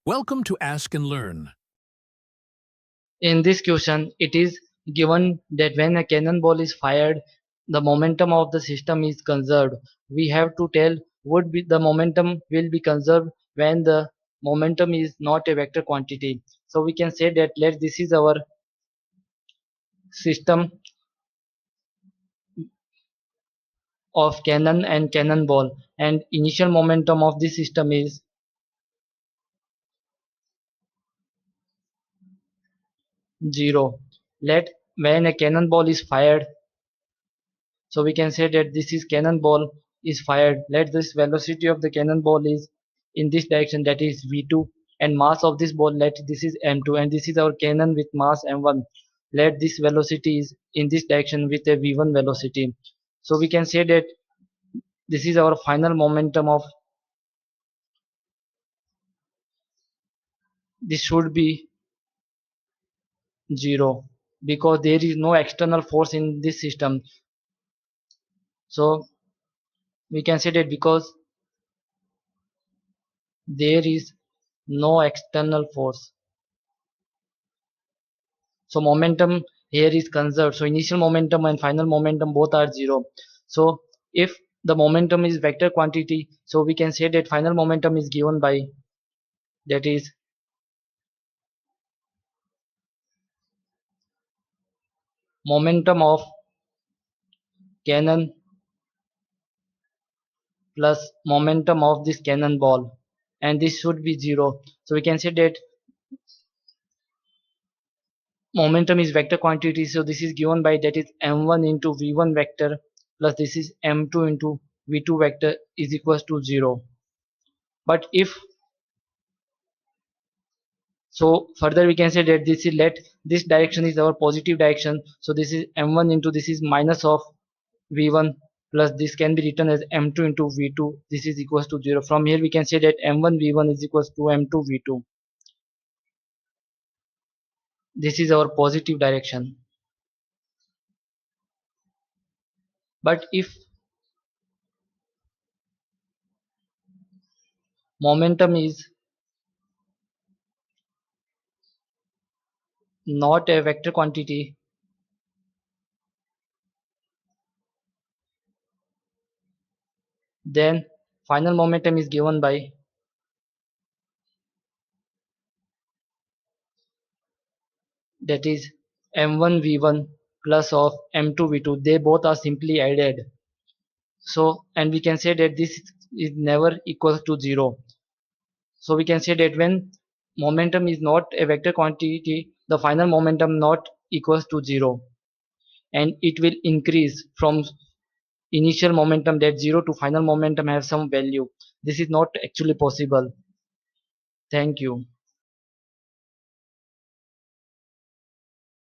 Welcome to Ask and Learn. In this question, it is given that when a cannonball is fired, the momentum of the system is conserved. We have to tell the momentum will be conserved when the momentum is not a vector quantity. So we can say that this is our system of cannon and cannonball, and initial momentum of this system is 0. Let when a cannonball is fired, so we can say that this is cannonball is fired. Let this velocity of the cannonball is in this direction, that is v2, and mass of this ball, let this is m2, and this is our cannon with mass m1. Let this velocity is in this direction with a v1 velocity. So we can say that this is our final momentum of this should be 0 because there is no external force in this system. So we can say that because there is no external force, so momentum here is conserved. So initial momentum and final momentum both are 0. So if the momentum is vector quantity, so we can say that final momentum is given by, that is momentum of cannon plus momentum of this cannonball, and this should be 0. So we can say that momentum is vector quantity, so this is given by, that is m1 into v1 vector plus this is m2 into v2 vector is equals to 0. But if so, further we can say that this is, let this direction is our positive direction, so this is m1 into this is minus of v1 plus this can be written as m2 into v2, this is equals to 0. From here we can say that m1 v1 is equals to m2 v2. This is our positive direction. But if momentum is not a vector quantity, then final momentum is given by, that is m1 v1 plus of m2 v2, they both are simply added. So and we can say that this is never equals to 0. So we can say that when momentum is not a vector quantity, the final momentum not equals to 0, and it will increase from initial momentum, that 0 to final momentum have some value. This is not actually possible. Thank you.